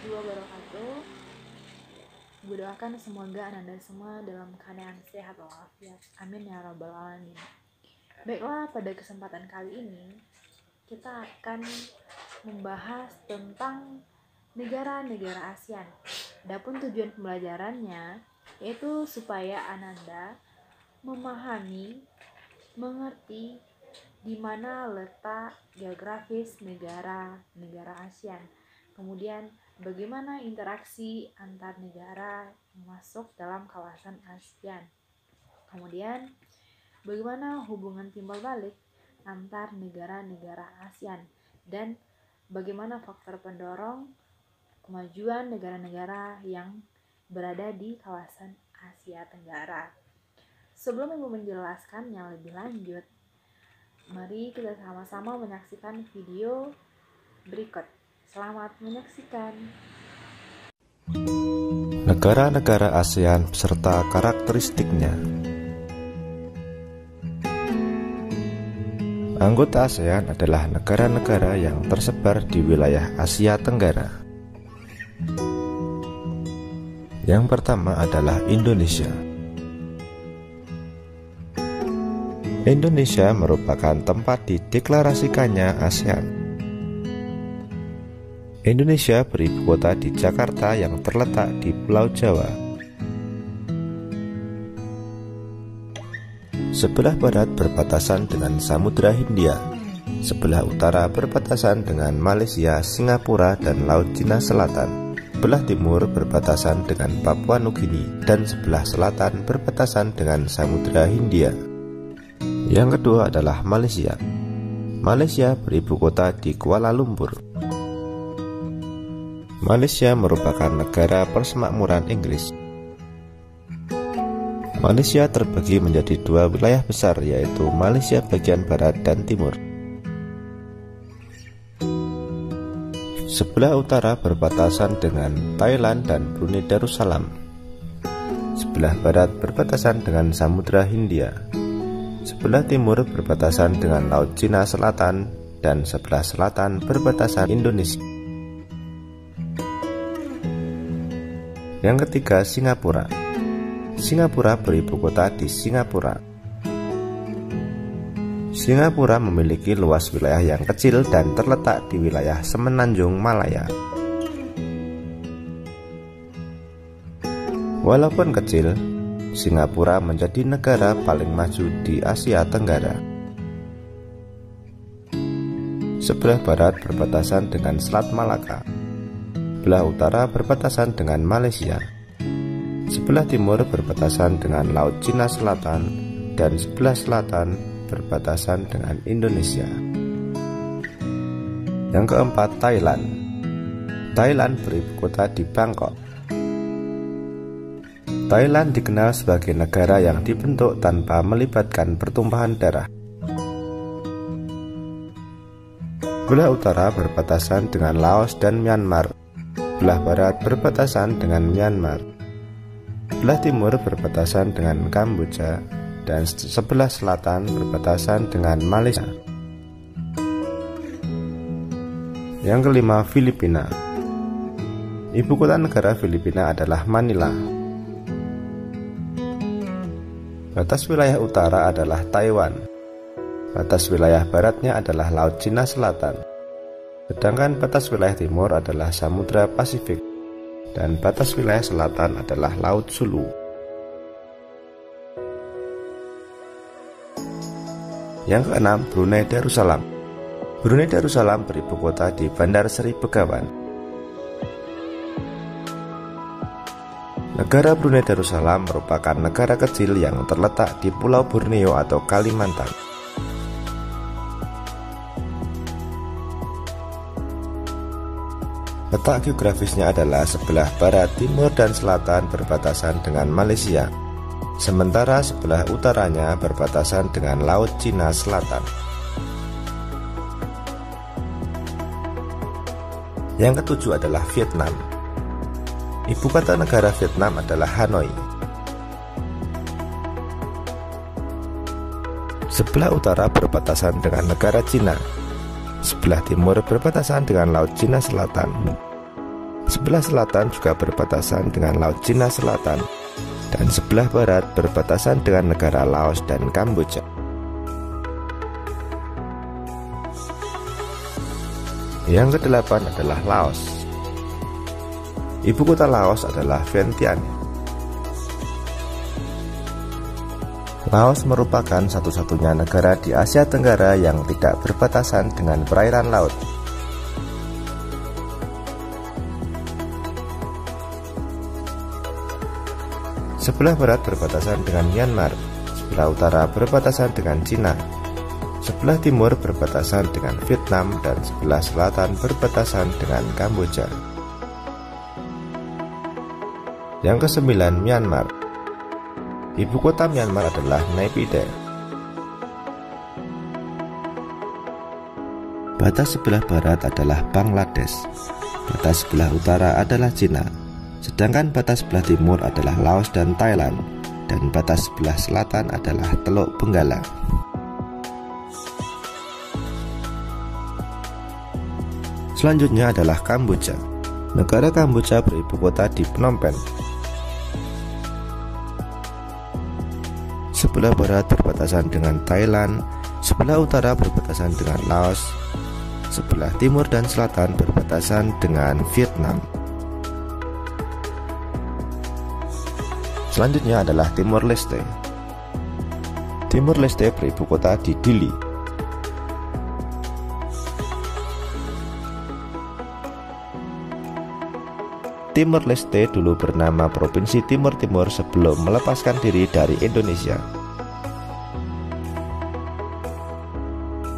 warahmatullahi wabarakatuh. Gue doakan semoga Anda semua dalam keadaan sehat walafiat. Amin ya rabbal alamin. Baiklah, pada kesempatan kali ini kita akan membahas tentang negara-negara ASEAN. Adapun tujuan pembelajarannya yaitu supaya Ananda memahami, mengerti di mana letak geografis negara-negara ASEAN. Kemudian bagaimana interaksi antar negara yang masuk dalam kawasan ASEAN. Kemudian bagaimana hubungan timbal balik antar negara-negara ASEAN dan bagaimana faktor pendorong kemajuan negara-negara yang berada di kawasan Asia Tenggara. Sebelum Ibu menjelaskannya lebih lanjut, mari kita sama-sama menyaksikan video berikut. Selamat menyaksikan. Negara-negara ASEAN beserta karakteristiknya. Anggota ASEAN adalah negara-negara yang tersebar di wilayah Asia Tenggara. Yang pertama adalah Indonesia. Indonesia merupakan tempat dideklarasikannya ASEAN. Indonesia beribu kota di Jakarta yang terletak di Pulau Jawa. Sebelah barat berbatasan dengan Samudra Hindia, sebelah utara berbatasan dengan Malaysia, Singapura, dan Laut Cina Selatan. Sebelah timur berbatasan dengan Papua Nugini, dan sebelah selatan berbatasan dengan Samudra Hindia. Yang kedua adalah Malaysia. Malaysia beribu kota di Kuala Lumpur. Malaysia merupakan negara persemakmuran Inggris. Malaysia terbagi menjadi dua wilayah besar, yaitu Malaysia bagian barat dan timur. Sebelah utara berbatasan dengan Thailand dan Brunei Darussalam. Sebelah barat berbatasan dengan Samudra Hindia. Sebelah timur berbatasan dengan Laut Cina Selatan, dan sebelah selatan berbatasan Indonesia. Yang ketiga, Singapura. Singapura beribu kota di Singapura. Singapura memiliki luas wilayah yang kecil dan terletak di wilayah Semenanjung Malaya. Walaupun kecil, Singapura menjadi negara paling maju di Asia Tenggara. Sebelah barat berbatasan dengan Selat Malaka. Sebelah utara berbatasan dengan Malaysia. Sebelah timur berbatasan dengan Laut Cina Selatan, dan sebelah selatan berbatasan dengan Indonesia. Yang keempat, Thailand. Thailand beribu kota di Bangkok. Thailand dikenal sebagai negara yang dibentuk tanpa melibatkan pertumpahan darah. Sebelah utara berbatasan dengan Laos dan Myanmar. Sebelah barat berbatasan dengan Myanmar. Sebelah timur berbatasan dengan Kamboja, dan sebelah selatan berbatasan dengan Malaysia. Yang kelima, Filipina. Ibu kota negara Filipina adalah Manila. Batas wilayah utara adalah Taiwan. Batas wilayah baratnya adalah Laut Cina Selatan. Sedangkan batas wilayah timur adalah Samudra Pasifik, dan batas wilayah selatan adalah Laut Sulu. Yang keenam, Brunei Darussalam. Brunei Darussalam beribu kota di Bandar Seri Begawan. Negara Brunei Darussalam merupakan negara kecil yang terletak di Pulau Borneo atau Kalimantan. Letak geografisnya adalah sebelah barat, timur, dan selatan berbatasan dengan Malaysia, sementara sebelah utaranya berbatasan dengan Laut Cina Selatan. Yang ketujuh adalah Vietnam. Ibu kota negara Vietnam adalah Hanoi. Sebelah utara berbatasan dengan negara Cina. Sebelah timur berbatasan dengan Laut Cina Selatan. Sebelah selatan juga berbatasan dengan Laut Cina Selatan, dan sebelah barat berbatasan dengan negara Laos dan Kamboja. Yang kedelapan adalah Laos. Ibu kota Laos adalah Vientiane. Laos merupakan satu-satunya negara di Asia Tenggara yang tidak berbatasan dengan perairan laut. Sebelah barat berbatasan dengan Myanmar, sebelah utara berbatasan dengan Cina, sebelah timur berbatasan dengan Vietnam, dan sebelah selatan berbatasan dengan Kamboja. Yang kesembilan, Myanmar. Ibu kota Myanmar adalah Naypyidaw. Batas sebelah barat adalah Bangladesh, batas sebelah utara adalah Cina, sedangkan batas sebelah timur adalah Laos dan Thailand, dan batas sebelah selatan adalah Teluk Benggala. Selanjutnya adalah Kamboja. Negara Kamboja beribu kota di Phnom Penh. Sebelah barat berbatasan dengan Thailand, sebelah utara berbatasan dengan Laos, sebelah timur dan selatan berbatasan dengan Vietnam. Selanjutnya adalah Timor Leste. Timor Leste beribu kota di Dili. Timor Leste dulu bernama Provinsi Timur Timur sebelum melepaskan diri dari Indonesia.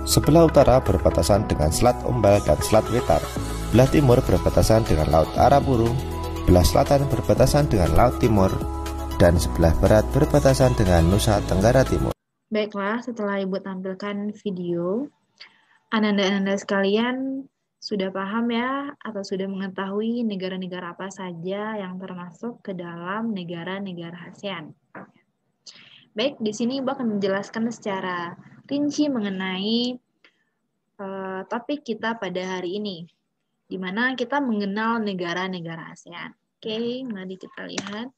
Sebelah utara berbatasan dengan Selat Umbal dan Selat Wetar. Belah timur berbatasan dengan Laut Arafuru. Belah selatan berbatasan dengan Laut Timur. Dan sebelah barat berbatasan dengan Nusa Tenggara Timur. Baiklah, setelah Ibu tampilkan video, Ananda-ananda sekalian sudah paham ya, atau sudah mengetahui negara-negara apa saja yang termasuk ke dalam negara-negara ASEAN. Baik, di sini Ibu akan menjelaskan secara rinci mengenai topik kita pada hari ini, di mana kita mengenal negara-negara ASEAN. Oke, mari kita lihat.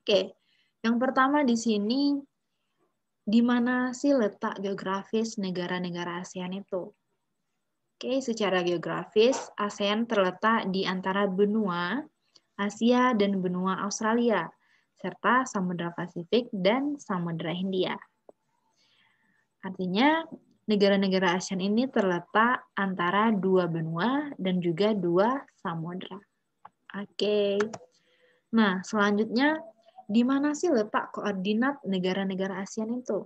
Oke, yang pertama di sini, di mana sih letak geografis negara-negara ASEAN itu? Oke, secara geografis, ASEAN terletak di antara benua Asia dan benua Australia, serta Samudra Pasifik dan Samudra Hindia. Artinya, negara-negara ASEAN ini terletak antara dua benua dan juga dua samudra. Oke. Nah, selanjutnya, di mana sih letak koordinat negara-negara ASEAN itu?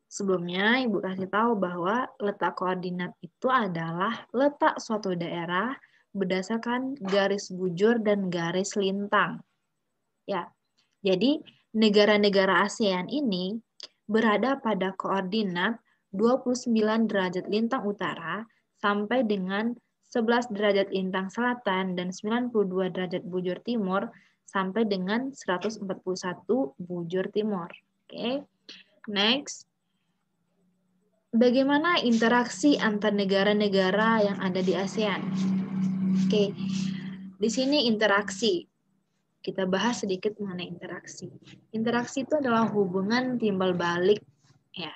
Sebelumnya, Ibu kasih tahu bahwa letak koordinat itu adalah letak suatu daerah berdasarkan garis bujur dan garis lintang. Ya, jadi negara-negara ASEAN ini berada pada koordinat 29 derajat lintang utara sampai dengan 11 derajat lintang selatan dan 92 derajat bujur timur sampai dengan 141 bujur timur. Oke. Next. Bagaimana interaksi antar negara-negara yang ada di ASEAN? Oke. Di sini interaksi. Kita bahas sedikit mengenai interaksi. Interaksi itu adalah hubungan timbal balik, ya.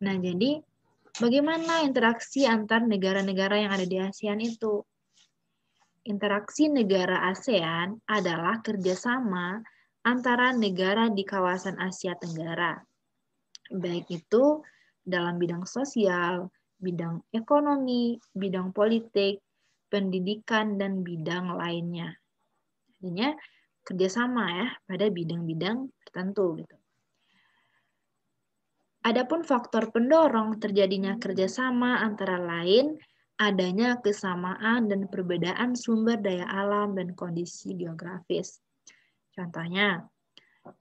Nah, jadi bagaimana interaksi antar negara-negara yang ada di ASEAN itu? Interaksi negara ASEAN adalah kerjasama antara negara di kawasan Asia Tenggara, baik itu dalam bidang sosial, bidang ekonomi, bidang politik, pendidikan, dan bidang lainnya. Artinya kerjasama ya pada bidang-bidang tertentu gitu. Adapun faktor pendorong terjadinya kerjasama antara lain adanya kesamaan dan perbedaan sumber daya alam dan kondisi geografis. Contohnya,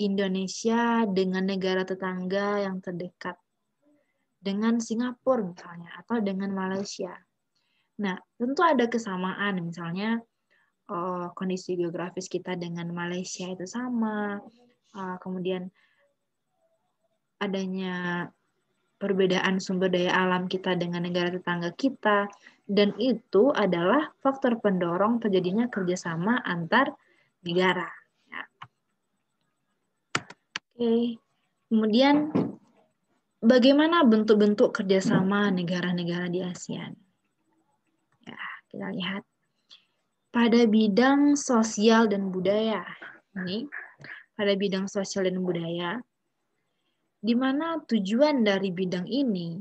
Indonesia dengan negara tetangga yang terdekat, dengan Singapura misalnya, atau dengan Malaysia. Nah, tentu ada kesamaan, misalnya kondisi geografis kita dengan Malaysia itu sama, kemudian adanya perbedaan sumber daya alam kita dengan negara tetangga kita, dan itu adalah faktor pendorong terjadinya kerjasama antar negara. Ya. Oke. Kemudian, bagaimana bentuk-bentuk kerjasama negara-negara di ASEAN? Ya, kita lihat. Pada bidang sosial dan budaya, pada bidang sosial dan budaya, di mana tujuan dari bidang ini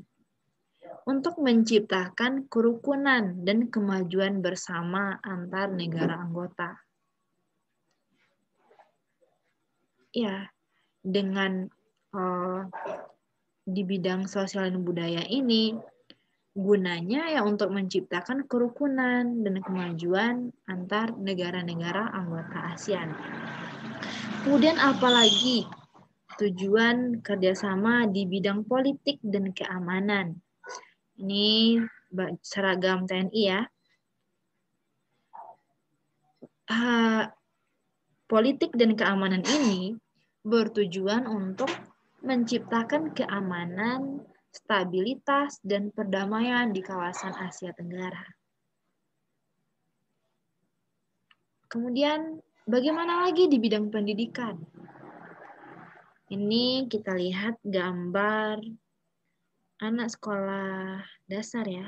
untuk menciptakan kerukunan dan kemajuan bersama antar negara anggota. Ya, dengan di bidang sosial dan budaya ini, gunanya ya untuk menciptakan kerukunan dan kemajuan antar negara-negara anggota ASEAN. Kemudian apalagi tujuan kerjasama di bidang politik dan keamanan. Ini seragam TNI ya. Politik dan keamanan ini bertujuan untuk menciptakan keamanan, stabilitas, dan perdamaian di kawasan Asia Tenggara. Kemudian, bagaimana lagi di bidang pendidikan? Ini kita lihat gambar anak sekolah dasar ya.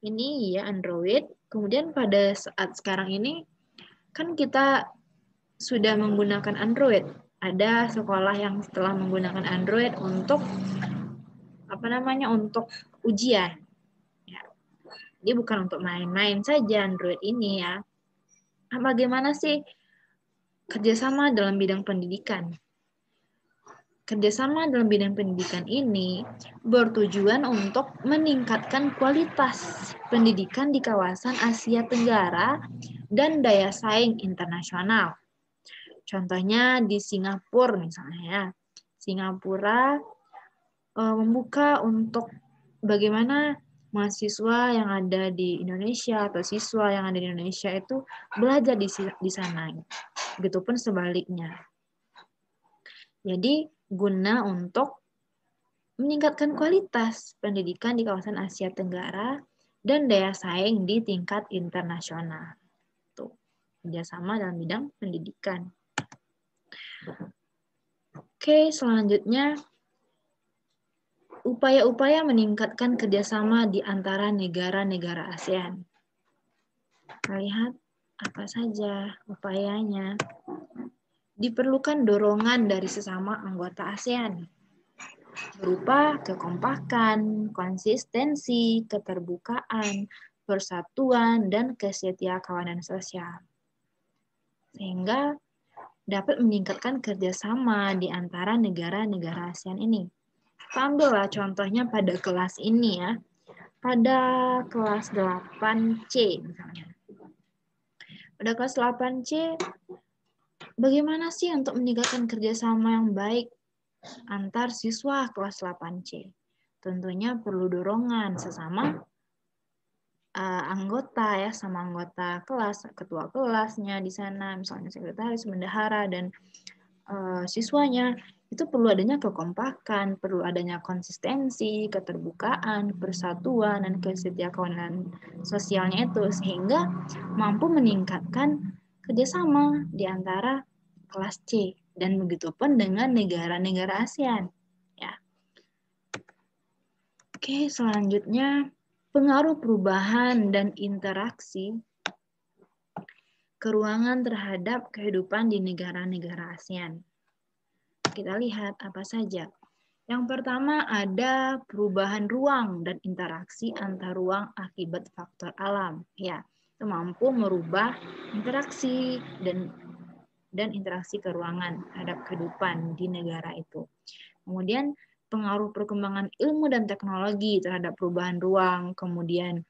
Ini ya Android. Kemudian pada saat sekarang ini, kan kita sudah menggunakan Android. Ada sekolah yang setelah menggunakan Android untuk untuk ujian. Ya. Jadi bukan untuk main-main saja Android ini ya. Bagaimana sih kerjasama dalam bidang pendidikan? Kerjasama dalam bidang pendidikan ini bertujuan untuk meningkatkan kualitas pendidikan di kawasan Asia Tenggara dan daya saing internasional. Contohnya di Singapura misalnya ya. Singapura membuka untuk bagaimana mahasiswa yang ada di Indonesia atau siswa yang ada di Indonesia itu belajar di sana. Begitupun sebaliknya. Jadi guna untuk meningkatkan kualitas pendidikan di kawasan Asia Tenggara dan daya saing di tingkat internasional. Tuh, kerjasama dalam bidang pendidikan. Oke, selanjutnya upaya-upaya meningkatkan kerjasama di antara negara-negara ASEAN. Kita lihat apa saja upayanya. Diperlukan dorongan dari sesama anggota ASEAN berupa kekompakan, konsistensi, keterbukaan, persatuan, dan kesetiakawanan sosial. Sehingga dapat meningkatkan kerjasama di antara negara-negara ASEAN ini. Kita ambillah contohnya pada kelas ini ya. Pada kelas 8C misalnya. Pada kelas 8C, bagaimana sih untuk meningkatkan kerjasama yang baik antar siswa kelas 8C? Tentunya perlu dorongan sesama anggota ya, sama anggota kelas, ketua kelasnya di sana, misalnya sekretaris, bendahara, dan siswanya. Itu perlu adanya kekompakan, perlu adanya konsistensi, keterbukaan, persatuan, dan kesetiakawanan sosialnya itu, sehingga mampu meningkatkan kerjasama di antara kelas C, dan begitu pun dengan negara-negara ASEAN. Ya. Oke, selanjutnya pengaruh perubahan dan interaksi keruangan terhadap kehidupan di negara-negara ASEAN. Kita lihat apa saja. Yang pertama ada perubahan ruang dan interaksi antar ruang akibat faktor alam. Ya, itu mampu merubah interaksi dan interaksi keruangan terhadap kehidupan di negara itu. Kemudian pengaruh perkembangan ilmu dan teknologi terhadap perubahan ruang, kemudian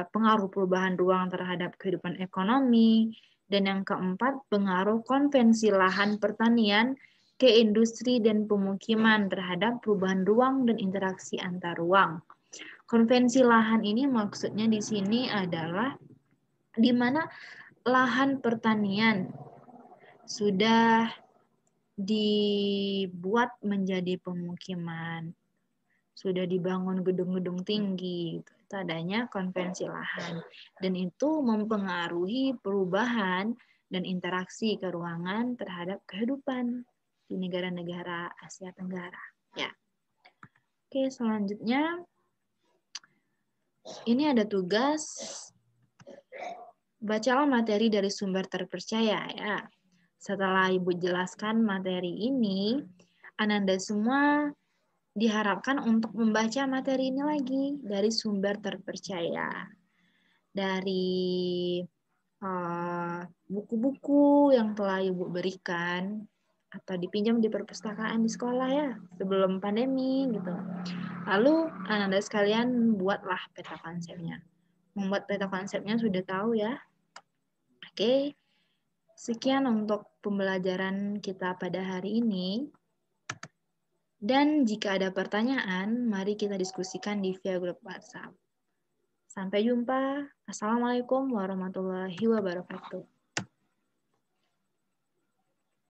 pengaruh perubahan ruang terhadap kehidupan ekonomi, dan yang keempat pengaruh konvensi lahan pertanian ke industri dan pemukiman terhadap perubahan ruang dan interaksi antar ruang. Konvensi lahan ini maksudnya di sini adalah di mana lahan pertanian sudah dibuat menjadi pemukiman. sudah dibangun gedung-gedung tinggi. Itu adanya konvensi lahan. Dan itu mempengaruhi perubahan dan interaksi keruangan terhadap kehidupan di negara-negara Asia Tenggara. Ya. Oke, selanjutnya ini ada tugas bacalah materi dari sumber terpercaya ya. Setelah Ibu jelaskan materi ini, Ananda semua diharapkan untuk membaca materi ini lagi dari sumber terpercaya. Dari buku-buku yang telah Ibu berikan atau dipinjam di perpustakaan di sekolah ya, sebelum pandemi gitu. Lalu Ananda sekalian buatlah peta konsepnya. Membuat peta konsepnya sudah tahu ya. Oke, sekian untuk pembelajaran kita pada hari ini. Dan jika ada pertanyaan, mari kita diskusikan di via grup WhatsApp. Sampai jumpa. Assalamualaikum warahmatullahi wabarakatuh.